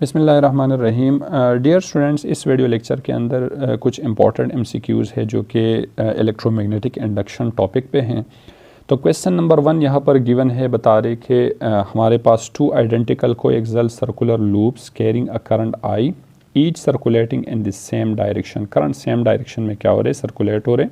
बिस्मिल्लाहिर्रहमानिर्रहीम। Dear students, इस video lecture के अंदर कुछ इंपॉर्टेंट एमसीक्यूज़ है जो कि इलेक्ट्रोमैग्नेटिक इंडक्शन टॉपिक पे हैं। तो क्वेश्चन नंबर 1 यहाँ पर गिवन है, बता रहे कि हमारे पास 2 identical coaxial circular loops carrying a current I, each circulating in the same direction. Current same direction में क्या हो रहे, सर्कुलेट हो रहे।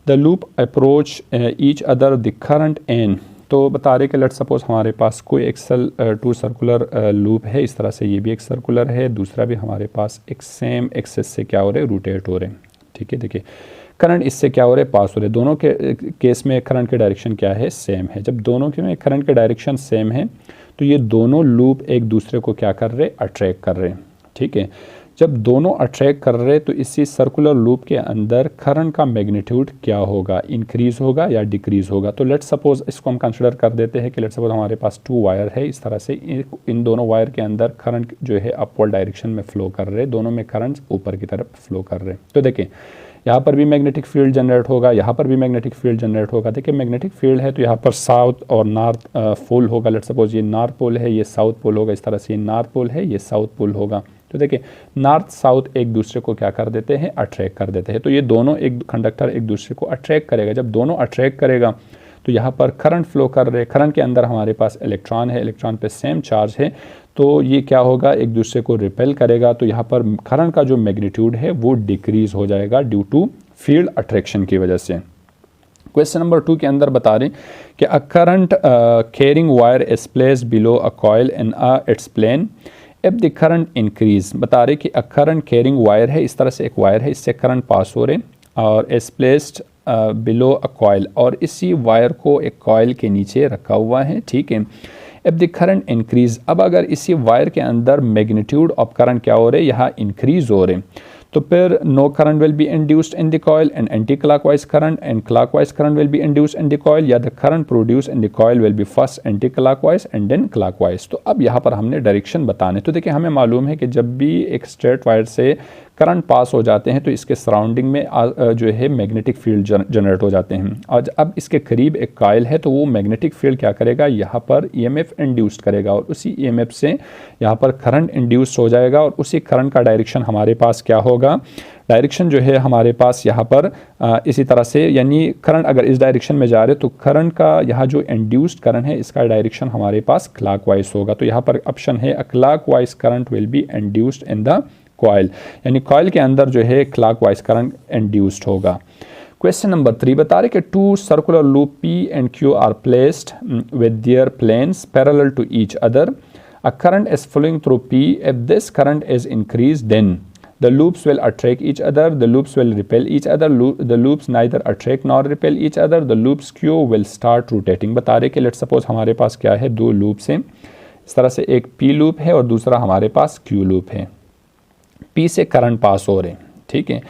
The loop approach each other the current in. तो बता रहे कि लेट सपोज हमारे पास कोई एक्सल 2 सर्कुलर लूप है, इस तरह से ये भी एक सर्कुलर है, दूसरा भी हमारे पास एक सेम एक्सेस से क्या हो रहे, रोटेट हो रहे हैं। ठीक है, देखिए करंट इससे क्या हो रहे, पास हो रहे। दोनों के केस में करंट के डायरेक्शन क्या है, सेम है। जब दोनों के में करंट के डायरेक्शन सेम है तो ये दोनों लूप एक दूसरे को क्या कर रहे, अट्रैक्ट कर रहे हैं। ठीक है, जब दोनों अट्रैक्ट कर रहे तो इसी सर्कुलर लूप के अंदर करंट का मैग्नीट्यूड क्या होगा, इंक्रीज होगा या डिक्रीज होगा। तो लेट्स सपोज इसको हम कंसिडर कर देते हैं कि लेट्स सपोज हमारे पास 2 वायर है, इस तरह से इन दोनों वायर के अंदर करंट जो है अपवर्ड डायरेक्शन में फ्लो कर रहे, दोनों में करंट ऊपर की तरफ फ्लो कर रहे। तो देखिए यहाँ पर भी मैग्नेटिक फील्ड जनरेट होगा, यहाँ पर भी मैग्नेटिक फील्ड जनरेट होगा। देखिए मैग्नेटिक फील्ड है तो यहाँ पर साउथ और नॉर्थ पोल होगा। लेट्स सपोज ये नॉर्थ पोल है, ये साउथ पोल होगा। इस तरह से ये नॉर्थ पोल है, ये साउथ पोल होगा। तो देखिए नॉर्थ साउथ एक दूसरे को क्या कर देते हैं, अट्रैक्ट कर देते हैं। तो ये दोनों एक कंडक्टर एक दूसरे को अट्रैक्ट करेगा। जब दोनों अट्रैक्ट करेगा तो यहाँ पर करंट फ्लो कर रहे, करंट के अंदर हमारे पास इलेक्ट्रॉन है, इलेक्ट्रॉन पे सेम चार्ज है, तो ये क्या होगा, एक दूसरे को रिपेल करेगा। तो यहाँ पर करंट का जो मैग्नीट्यूड है वो डिक्रीज हो जाएगा ड्यू टू फील्ड अट्रैक्शन की वजह से। क्वेश्चन नंबर 2 के अंदर बता रहे कि a current carrying wire is placed below a coil in its plane if the current increase. बता रहे कि अ करंट कैरिंग वायर है, इस तरह से एक वायर है, इससे करंट पास हो रहे और is placed below a coil, और इसी वायर को एक कॉइल के नीचे रखा हुआ है। ठीक है, इफ द करंट इंक्रीज, अब अगर इसी वायर के अंदर मैग्नीट्यूड ऑफ करंट क्या हो रहे, यहाँ इंक्रीज हो रहे, तो फिर no current will be induced in the coil and anti clockwise current and clockwise current will be induced in the coil, या the current produce in the coil will be first anti clockwise and then clockwise. तो अब यहाँ पर हमने direction बताने। तो देखिए हमें मालूम है कि जब भी एक स्ट्रेट वायर से करंट पास हो जाते हैं तो इसके सराउंडिंग में जो है मैग्नेटिक फील्ड जनरेट हो जाते हैं। और अब इसके करीब एक कॉइल है तो वो मैग्नेटिक फील्ड क्या करेगा, यहाँ पर ईएमएफ इंड्यूस्ड करेगा और उसी ईएमएफ से यहाँ पर करंट इंड्यूस्ड हो जाएगा और उसी करंट का डायरेक्शन हमारे पास क्या होगा, डायरेक्शन जो है हमारे पास यहाँ पर इसी तरह से, यानी करंट अगर इस डायरेक्शन में जा रहे तो करंट का यहाँ जो इंड्यूस्ड करंट है इसका डायरेक्शन हमारे पास क्लॉकवाइज होगा। तो यहाँ पर ऑप्शन है a clockwise current will be induced in the coil, यानी कॉइल के अंदर जो है क्लॉकवाइज करंट इंड्यूस्ड होगा। क्वेश्चन नंबर 3 बता रहे कि 2 circular loop P and Q are placed with their planes parallel to each other. A current is flowing through P, if this current is increased then the loops will attract each other, the loops will repel each other, the loops neither attract nor repel each other, the loops Q will start rotating। बता रहे कि let suppose हमारे पास क्या है, 2 loops हैं, इस तरह से एक P लूप है और दूसरा हमारे पास Q लूप है। P से करंट पास हो रहे हैं। ठीक है,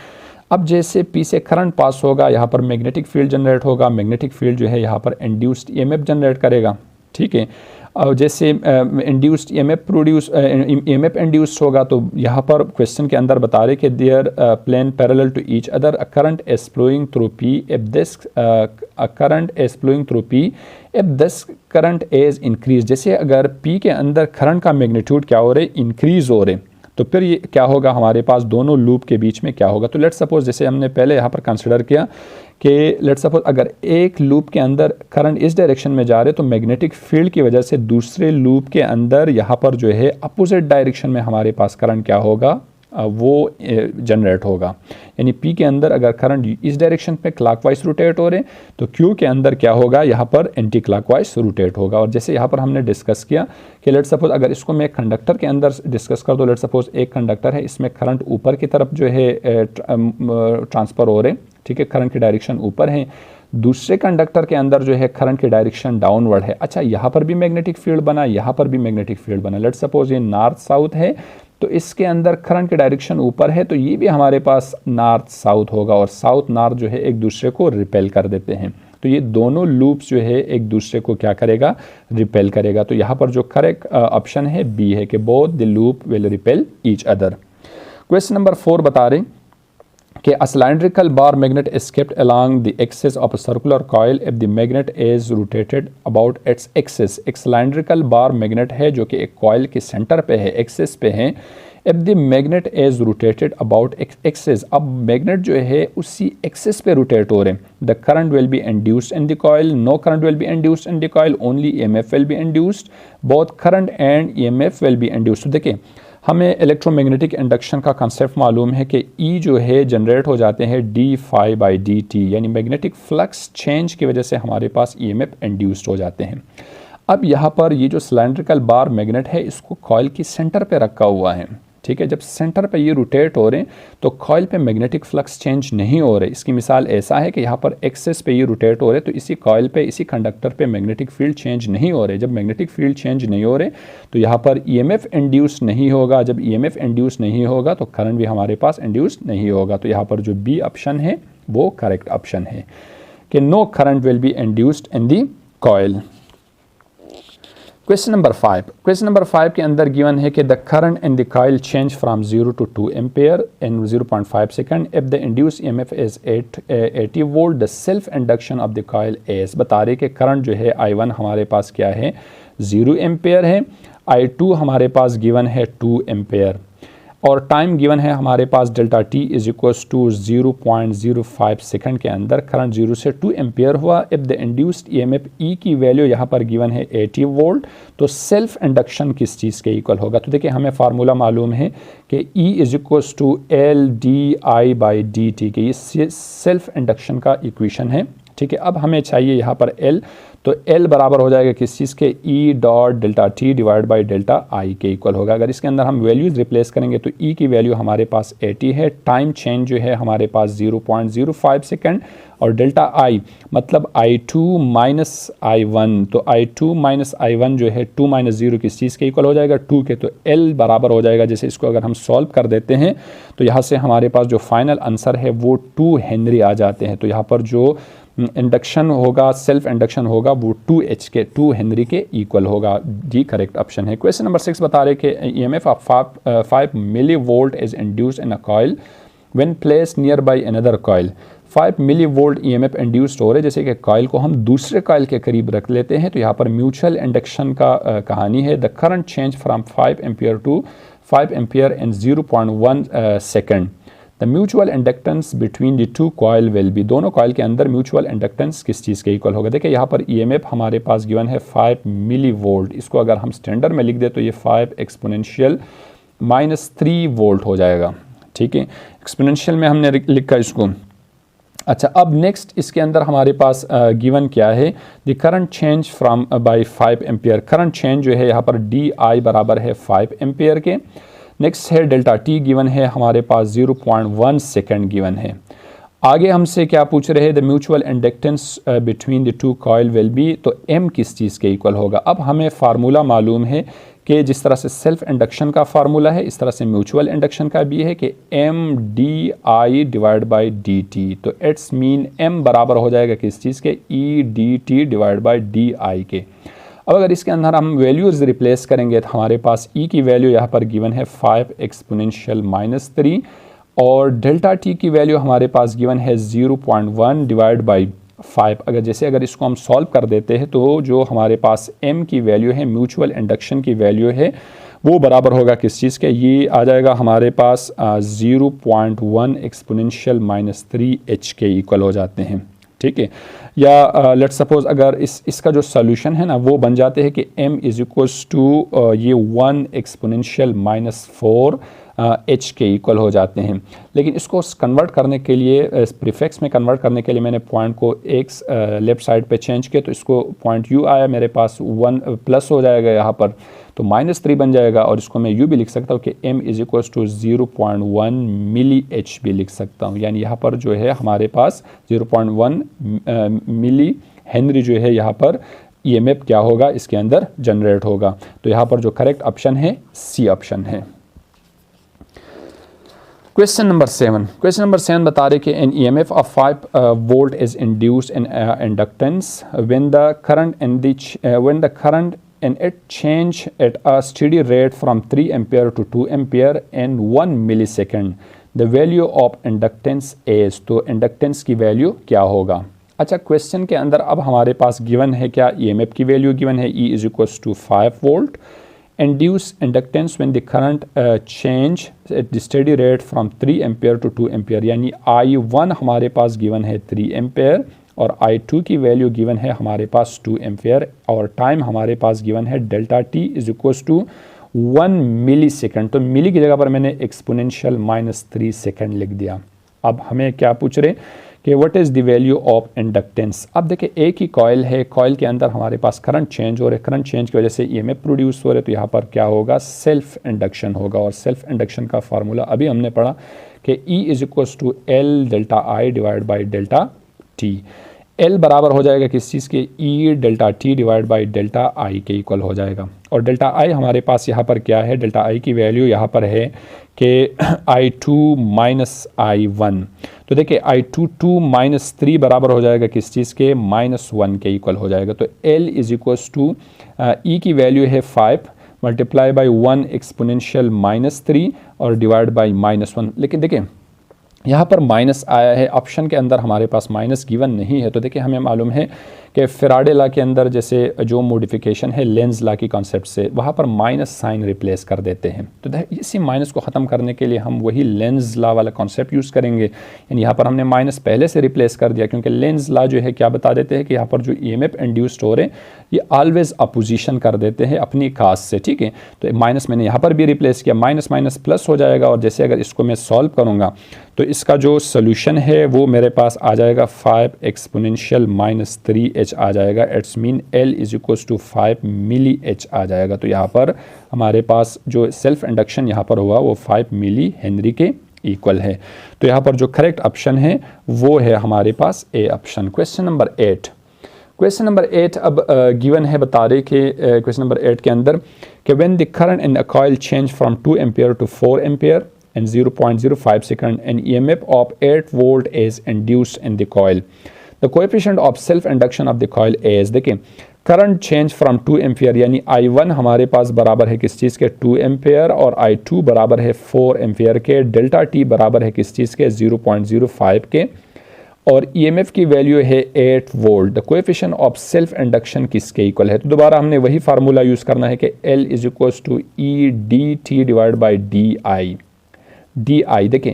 अब जैसे P से करंट पास होगा यहाँ पर मैग्नेटिक फील्ड जनरेट होगा, मैग्नेटिक फील्ड जो है यहाँ पर इंड्यूस्ड ईएमएफ जनरेट करेगा। ठीक है, और जैसे इंड्यूस्ड ईएमएफ इंड्यूस्ड होगा तो यहाँ पर क्वेश्चन के अंदर बता रहे कि their plane parallel to each other, a current is flowing through P, if this current is flowing through P, if this current is increase. जैसे अगर P के अंदर करंट का मैग्नीट्यूड क्या हो रहे, इंक्रीज हो रहे, तो फिर ये क्या होगा, हमारे पास दोनों लूप के बीच में क्या होगा। तो लेट्स सपोज जैसे हमने पहले यहाँ पर कंसिडर किया कि लेट्स सपोज अगर एक लूप के अंदर करंट इस डायरेक्शन में जा रहे तो मैग्नेटिक फील्ड की वजह से दूसरे लूप के अंदर यहाँ पर जो है अपोजिट डायरेक्शन में हमारे पास करंट क्या होगा, वो जनरेट होगा। यानी P के अंदर अगर करंट इस डायरेक्शन पे क्लॉकवाइज रोटेट हो रहे तो Q के अंदर क्या होगा, यहाँ पर एंटी क्लॉकवाइज रोटेट होगा। और जैसे यहाँ पर हमने डिस्कस किया कि लेट सपोज अगर इसको मैं कंडक्टर के अंदर डिस्कस कर दो, लेट सपोज एक कंडक्टर है, इसमें करंट ऊपर की तरफ जो है ट्रांसफ़र हो रहे। ठीक है, करंट की डायरेक्शन ऊपर है, दूसरे कंडक्टर के अंदर जो है करंट की डायरेक्शन डाउनवर्ड है। अच्छा, यहाँ पर भी मैग्नेटिक फील्ड बना, यहाँ पर भी मैग्नेटिक फील्ड बना। लेट सपोज ये नॉर्थ साउथ है तो इसके अंदर करंट की डायरेक्शन ऊपर है, तो ये भी हमारे पास नॉर्थ साउथ होगा और साउथ नॉर्थ जो है एक दूसरे को रिपेल कर देते हैं। तो ये दोनों लूप्स जो है एक दूसरे को क्या करेगा, रिपेल करेगा। तो यहाँ पर जो करेक्ट ऑप्शन है बी है कि both the loop will repel each other. Question number 4 बता रहे कि a cylindrical bar magnet is kept along the axis of a circular coil if the magnet is rotated about its axis। एक cylindrical bar magnet है जो कि एक coil के center पे है, axis पे है। if the magnet is rotated about axis, अब magnet जो है उसी axis पे rotate हो रहे हैं, the current will be induced in the coil, no current will be induced in the coil, only EMF will be induced, both current and EMF will be induced। तो देखिए हमें इलेक्ट्रोमैग्नेटिक इंडक्शन का concept मालूम है कि ई जो है generate हो जाते हैं D phi by D T, यानी मैग्नेटिक फ्लक्स चेंज की वजह से हमारे पास ईएमएफ इंड्यूस्ड हो जाते हैं। अब यहाँ पर ये जो सिलेंड्रिकल बार मैग्नेट है इसको कॉइल की सेंटर पे रखा हुआ है, ठीक है। जब सेंटर पे ये रोटेट हो रहे हैं तो कॉइल पे मैग्नेटिक फ्लक्स चेंज नहीं हो रहे। इसकी मिसाल ऐसा है कि यहाँ पर एक्सेस पे ये रोटेट हो रहे तो इसी कॉइल पे, इसी कंडक्टर पे मैग्नेटिक फील्ड चेंज नहीं हो रहे। जब मैग्नेटिक फील्ड चेंज नहीं हो रहे तो यहाँ पर ईएमएफ इंड्यूस नहीं होगा। जब ईएमएफ इंड्यूस नहीं होगा तो करंट भी हमारे पास इंड्यूस नहीं होगा। तो यहाँ पर जो बी ऑप्शन है वो करेक्ट ऑप्शन है कि no current will be induced in the coil. Question number 5, question number 5 के अंदर गिवन है कि the current in the coil change from 0 to 2 ampere in 0.5 second if the induce EMF is 80 volt, the self induction of the coil is. बता रहे कि current जो है I1 हमारे पास क्या है 0 एम्पेयर है, I2 हमारे पास गिवन है 2 एम्पेयर और टाइम गिवन है हमारे पास delta T is equals to 0.05 second के अंदर करंट 0 से 2 एम्पेयर हुआ। If the induced EMF E की वैल्यू यहाँ पर गिवन है 80 वोल्ट, तो सेल्फ इंडक्शन किस चीज़ के इक्वल होगा। तो देखिए हमें फार्मूला मालूम है कि E is equals to L D I by D T के, ये सेल्फ इंडक्शन का इक्वेशन है, ठीक है। अब हमें चाहिए यहाँ पर एल, तो एल बराबर हो जाएगा किस चीज़ के E dot delta T divide by delta आई के इक्वल होगा। अगर इसके अंदर हम वैल्यूज़ रिप्लेस करेंगे तो ई की वैल्यू हमारे पास 80 है, टाइम चेंज जो है हमारे पास 0.05 सेकंड और डेल्टा आई मतलब I2 माइनस I1, तो I2 माइनस I1 जो है 2 माइनस 0 किस चीज़ के इक्वल हो जाएगा 2 के, तो L बराबर हो जाएगा। जैसे इसको अगर हम सॉल्व कर देते हैं तो यहाँ से हमारे पास जो फाइनल आंसर है वो 2 हेनरी आ जाते हैं। तो यहाँ पर जो इंडक्शन होगा, सेल्फ इंडक्शन होगा वो 2H के 2 हेनरी के इक्वल होगा। डी करेक्ट ऑप्शन है। क्वेश्चन नंबर 6 बता रहे कि EMF of 5 milli volt is induced in a coil when placed near by another coil. 5 milli volt EMF induced हो रहे, जैसे कि कॉइल को हम दूसरे कॉइल के करीब रख लेते हैं तो यहाँ पर म्यूचुअल इंडक्शन का कहानी है। The current change from 5 ampere to 5 ampere in 0.1 second. The mutual inductance between the two coil will B, दोनों कॉइल के अंदर म्यूचुअल इंडक्टेंस किस चीज़ के इक्वल होगा। देखिए यहाँ पर ईएमएफ हमारे पास गिवन है 5 मिली वोल्ट, इसको अगर हम स्टैंडर्ड में लिख दे तो ये 5 एक्सपोनेंशियल माइनस 3 वोल्ट हो जाएगा, ठीक है। एक्सपोनेंशियल में हमने लिखा इसको। अच्छा, अब नेक्स्ट इसके अंदर हमारे पास गिवन क्या है, the current change from by 5 ampere. Current change जो है यहाँ पर डी आई बराबर है 5 एम्पियर के। नेक्स्ट है डेल्टा टी गिवन है हमारे पास 0.1 सेकेंड गिवन है। आगे हमसे क्या पूछ रहे हैं, the mutual inductance between the two coil will B, तो एम किस चीज़ के इक्वल होगा। अब हमें फार्मूला मालूम है कि जिस तरह से सेल्फ इंडक्शन का फार्मूला है इस तरह से म्यूचुअल इंडक्शन का भी है कि M D I divide by D T. तो इट्स मीन एम बराबर हो जाएगा किस चीज़ के E D T divide by D I के। अब अगर इसके अंदर हम वैल्यूज़ रिप्लेस करेंगे तो हमारे पास ई की वैल्यू यहाँ पर गिवन है 5 एक्सपोनेंशियल माइनस 3 और डेल्टा टी की वैल्यू हमारे पास गिवन है 0.1 डिवाइड बाई 5। अगर इसको हम सॉल्व कर देते हैं तो जो हमारे पास एम की वैल्यू है, म्यूचुअल इंडक्शन की वैल्यू है, वो बराबर होगा किस चीज़ के, ये आ जाएगा हमारे पास 0.1 एक्सपोनेंशियल माइनस 3H के इक्वल हो जाते हैं, ठीक है। या लेट्स सपोज अगर इसका जो सोल्यूशन है ना वो बन जाते हैं कि m इज इक्वल्स टू ये 1 एक्सपोनेंशियल माइनस 4 H के इक्वल हो जाते हैं। लेकिन इसको कन्वर्ट करने के लिए, प्रीफिक्स में कन्वर्ट करने के लिए मैंने पॉइंट को x लेफ़्ट साइड पे चेंज किया तो इसको पॉइंट u आया, मेरे पास 1 प्लस हो जाएगा यहाँ पर तो -3 बन जाएगा और इसको मैं u भी लिख सकता हूँ कि m is equals to 0.1 milli h भी लिख सकता हूँ। यानी यहाँ पर जो है हमारे पास 0.1 मिली हेनरी जो है यहाँ पर ईएमएफ क्या होगा इसके अंदर जनरेट होगा। तो यहाँ पर जो करेक्ट ऑप्शन है सी ऑप्शन है। क्वेश्चन नंबर 7, क्वेश्चन नंबर 7 बता रहे कि an EMF of 5 volt is induced in inductance when the current and it change at a steady rate from 3 ampere to 2 ampere in 1 millisecond. The value of inductance is, तो inductance की value क्या होगा। अच्छा, question के अंदर अब हमारे पास गिवन है क्या, ईएमएफ की वैल्यू गिवन है, E = 5 volt, induce inductance when the current change at the steady rate from 3 ampere to 2 ampere, यानी I1 हमारे पास गिवन है 3 एम्पेयर और I2 की वैल्यू गिवन है हमारे पास 2 एम्पेयर, और टाइम हमारे पास गिवन है डेल्टा T = 1 मिली सेकेंड। तो मिली की जगह पर मैंने एक्सपोनेंशियल -3 सेकेंड लिख दिया। अब हमें क्या पूछ रहे कि what is the value of inductance. अब देखिए एक ही कॉइल है, कॉइल के अंदर हमारे पास करंट चेंज हो रहे, करंट चेंज की वजह से ईएमएफ प्रोड्यूस हो रहे, तो यहाँ पर क्या होगा, सेल्फ इंडक्शन होगा। और सेल्फ इंडक्शन का फार्मूला अभी हमने पढ़ा कि E = L delta I divide by delta T। L बराबर हो जाएगा किस चीज़ के, E delta T divide by delta I के इक्वल हो जाएगा। और डेल्टा I हमारे पास यहाँ पर क्या है, डेल्टा I की वैल्यू यहाँ पर है कि I2 - I1। तो देखिए I2 2 - 3 बराबर हो जाएगा किस चीज़ के, -1 के इक्वल हो जाएगा। तो L = E की वैल्यू है 5 मल्टीप्लाई बाई 1 एक्सपोनेंशियल -3 और डिवाइड बाई -1। लेकिन देखिए यहाँ पर माइनस आया है, ऑप्शन के अंदर हमारे पास माइनस गिवन नहीं है। तो देखिए हमें मालूम है कि फ़ैराडे लॉ के अंदर जैसे जो मॉडिफिकेशन है लेंज लॉ की कॉन्सेप्ट से, वहाँ पर माइनस साइन रिप्लेस कर देते हैं। तो इसी माइनस को ख़त्म करने के लिए हम वही लेंज लॉ वाला कॉन्सेप्ट यूज़ करेंगे। यानी यहाँ पर हमने माइनस पहले से रिप्लेस कर दिया, क्योंकि लेंज लॉ जो है क्या बता देते हैं कि यहाँ पर जो ईएमएफ इंड्यूस्ड हो रहे हैं ये ऑलवेज अपोजिशन कर देते हैं अपनी काज से, ठीक है। तो माइनस मैंने यहाँ पर भी रिप्लेस किया, माइनस माइनस प्लस हो जाएगा। और जैसे अगर इसको मैं सॉल्व करूँगा तो इसका जो सोल्यूशन है वो मेरे पास आ जाएगा 5 एक्सपोनेंशियल -3h आ जाएगा। It's mean L = 5 milli H आ जाएगा। तो यहाँ पर हमारे पास जो सेल्फ इंडक्शन यहाँ पर हुआ वो 5 मिली हेनरी के इक्वल है। तो यहाँ पर जो करेक्ट ऑप्शन है वो है हमारे पास A option. Question number 8, question number 8 अब गिवन है, बता रहे कि क्वेश्चन नंबर 8 के अंदर कि when the current in a coil change from 2 ampere to 4 ampere and 0.05 second, an EMF of 8 volt is induced in the coil. The coefficient of self induction of the coil is, देखिए current change from 2 ampere, यानी I1 हमारे पास बराबर है किस चीज़ के, 2 ampere, और I2 बराबर है 4 एम्पेयर के, डेल्टा T बराबर है किस चीज़ के, 0.05 के, और EMF की वैल्यू है 8 volt. The coefficient of self induction किसके इक्वल है। तो दोबारा हमने वही फार्मूला यूज़ करना है कि L = E dt divide by DI। देखें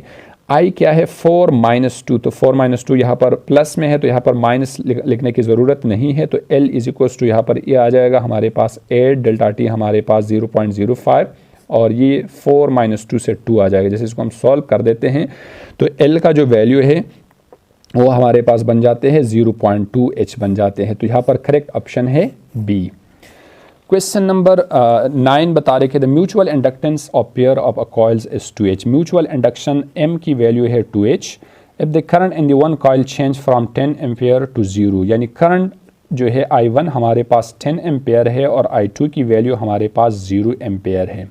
I क्या है, 4 - 2, तो 4 - 2 यहाँ पर प्लस में है, तो यहाँ पर माइनस लिखने की ज़रूरत नहीं है। तो L = यहाँ पर ये आ जाएगा हमारे पास 8, डेल्टा T हमारे पास 0.05, और ये 4 - 2 से 2 आ जाएगा। जैसे इसको हम सॉल्व कर देते हैं तो L का जो वैल्यू है वो हमारे पास बन जाते हैं 0.2h बन जाते हैं। तो यहाँ पर करेक्ट ऑप्शन है B। क्वेश्चन नंबर 9 बता रहे थे the mutual inductance of pair of a coils is 2h। Mutual induction M की वैल्यू है 2h if the current in the one coil change from 10 ampere to 0, यानी current जो है I1 हमारे पास 10 ampere है और I2 की वैल्यू हमारे पास 0 एम्पेयर है।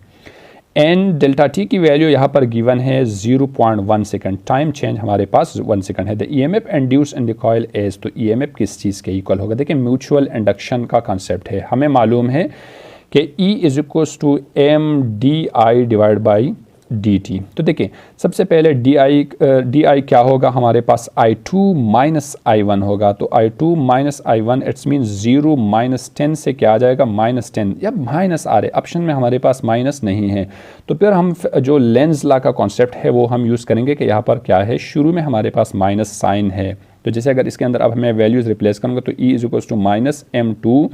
एंड डेल्टा T की वैल्यू यहाँ पर गिवन है 0.1 सेकेंड, टाइम चेंज हमारे पास 1 सेकेंड है। The EMF induce in the coil is, तो EMF किस चीज़ के इक्वल होगा। देखिए म्यूचुअल इंडक्शन का कॉन्सेप्ट है, हमें मालूम है कि E = MDI divide by dt। तो देखिए सबसे पहले DI क्या होगा, हमारे पास I2 - I1 होगा। तो I2 - I1 इट्स मीन 0 - 10 से क्या आ जाएगा, -10, या माइनस आ रहे, ऑप्शन में हमारे पास माइनस नहीं है। तो फिर हम जो लेंज लॉ का कॉन्सेप्ट है वो हम यूज़ करेंगे कि यहाँ पर क्या है, शुरू में हमारे पास माइनस साइन है। तो जैसे अगर इसके अंदर अब मैं वैल्यूज़ रिप्लेस करूँगा तो E = -M2,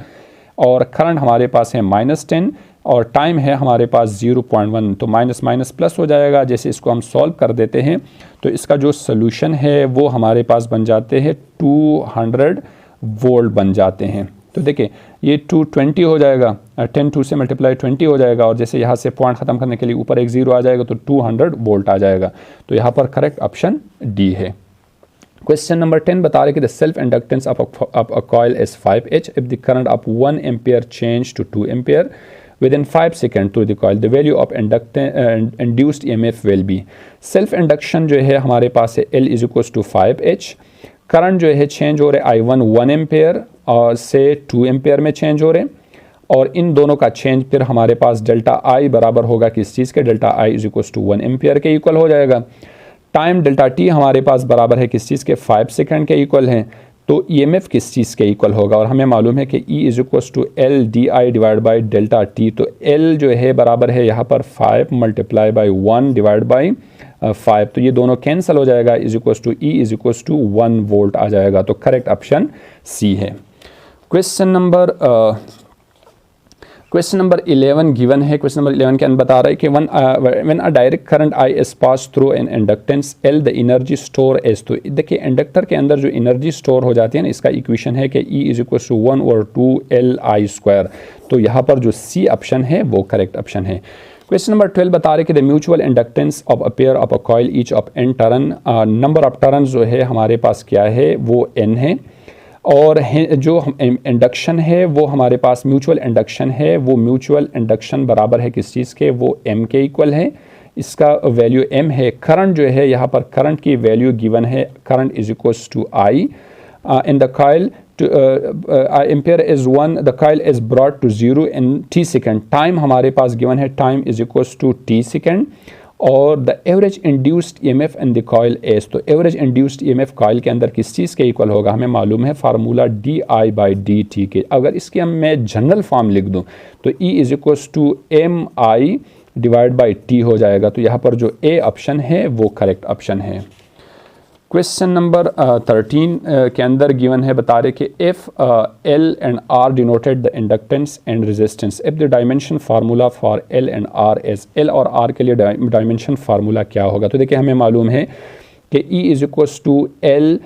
और करंट हमारे पास है -10, और टाइम है हमारे पास 0.1, तो माइनस माइनस प्लस हो जाएगा। जैसे इसको हम सॉल्व कर देते हैं तो इसका जो सोल्यूशन है वो हमारे पास बन जाते हैं 200 वोल्ट बन जाते हैं। तो देखिए ये 220 हो जाएगा, 10 2 से मल्टीप्लाई 20 हो जाएगा, और जैसे यहाँ से पॉइंट ख़त्म करने के लिए ऊपर एक 0 आ जाएगा तो 200 वोल्ट आ जाएगा। तो यहाँ पर करेक्ट ऑप्शन D है। क्वेश्चन नंबर 10 बता रहे कि the self inductance of a coil is 5h if the current of 1 ampere change to 2 ampere within 5 seconds through the coil, the value of induced EMF will be। Self induction जो है हमारे पास है L = 5h, current जो है change हो रहे I1 1 ampere और से 2 एम्पेयर में चेंज हो रहे, और इन दोनों का चेंज फिर हमारे पास डेल्टा I बराबर होगा किस चीज़ के, डेल्टा I = 1 एम्पेयर के इक्वल हो जाएगा। टाइम डेल्टा टी हमारे पास बराबर है किस चीज़ के, 5 सेकंड के इक्वल है। तो ईएमएफ किस चीज़ के इक्वल होगा, और हमें मालूम है कि E is equal to L D I divide by delta T. तो L जो है बराबर है यहाँ पर 5 मल्टीप्लाई बाई 1 डिवाइड बाई 5। तो ये दोनों कैंसिल हो जाएगा, is equal to E is equal to 1 volt आ जाएगा। तो करेक्ट ऑप्शन सी है। क्वेश्चन नंबर 11 गिवन है। क्वेश्चन नंबर 11 के अंदर बता रहा है कि when a direct current I is pass through an inductance L the energy store is. तो देखिए इंडक्टर के अंदर जो एनर्जी स्टोर हो जाती है ना, इसका इक्वेशन है कि E इज इक्वल टू 1 और 2 LI स्क्वायर। तो यहाँ पर जो सी ऑप्शन है वो करेक्ट ऑप्शन है। क्वेश्चन नंबर 12 बता रहे कि the mutual inductance of a pair of a coil each of n turn. Number of turn जो है हमारे पास क्या है, वो n है। और जो इंडक्शन है वो हमारे पास म्यूचुअल इंडक्शन है, वो म्यूचुअल इंडक्शन बराबर है किस चीज़ के, वो m के इक्वल है। इसका वैल्यू m है। करंट जो है यहाँ पर करंट की वैल्यू गिवन है, current is equals to I in the coil ampere is 1, the coil is brought to 0 in t second. Time हमारे पास गिवन है, time is equals to t second. और the average induced EMF in the coil is. तो average induced EMF coil के अंदर किस चीज़ के इक्वल होगा, हमें मालूम है फार्मूला DI बाई dt के। अगर इसके मैं जनरल फॉर्म लिख दूं तो E is equals to MI divide by T हो जाएगा। तो यहाँ पर जो A ऑप्शन है वो करेक्ट ऑप्शन है। क्वेश्चन नंबर 13 के अंदर गिवन है, बता रहे कि if L and R denoted the inductance and resistance, if the dimension formula for L and R is. L और R के लिए डायमेंशन फार्मूला क्या होगा। तो देखिए हमें मालूम है कि E is equals to L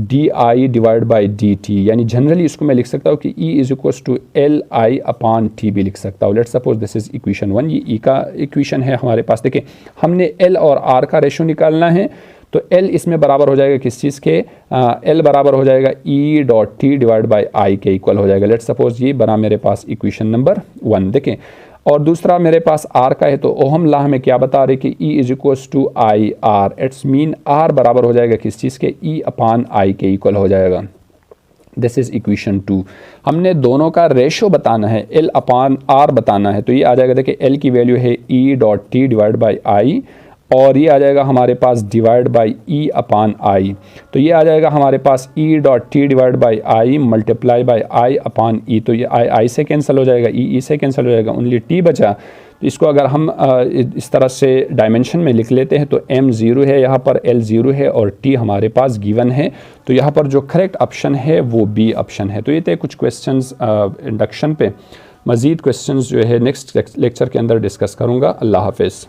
DI divide by dt, यानी जनरली इसको मैं लिख सकता हूँ कि E is equals to LI upon T भी लिख सकता हूँ। Let's suppose this is equation 1, ये E का इक्वेशन है हमारे पास। देखिए हमने L और R का रेशो निकालना है, तो L इसमें बराबर हो जाएगा किस चीज़ के, L बराबर हो जाएगा E dot T divide by I के इक्वल हो जाएगा। लेट्स सपोज ये बना मेरे पास इक्वेशन नंबर 1। देखें, और दूसरा मेरे पास R का है, तो ओहम लॉ में क्या बता रहे कि E is equals to I R। It's mean R बराबर हो जाएगा किस चीज़ के, E अपॉन I के इक्वल हो जाएगा। This is equation 2। हमने दोनों का रेशो बताना है, L अपॉन R बताना है। तो ये आ जाएगा, देखिए L की वैल्यू है E dot T divide by I, और ये आ जाएगा हमारे पास divide by E upon I। तो ये आ जाएगा हमारे पास E dot T divide by I multiply by I upon E। तो ये I से कैंसिल हो जाएगा, E से कैंसिल हो जाएगा, ओनली T बचा। तो इसको अगर हम इस तरह से डायमेंशन में लिख लेते हैं तो M 0 है, यहाँ पर L 0 है और T हमारे पास गिवन है। तो यहाँ पर जो करेक्ट ऑप्शन है वो B ऑप्शन है। तो ये थे कुछ क्वेश्चंस इंडक्शन पे। मज़ीद क्वेश्चंस जो है नेक्स्ट लेक्चर के अंदर डिस्कस करूँगा। अल्लाह हाफ़िज़।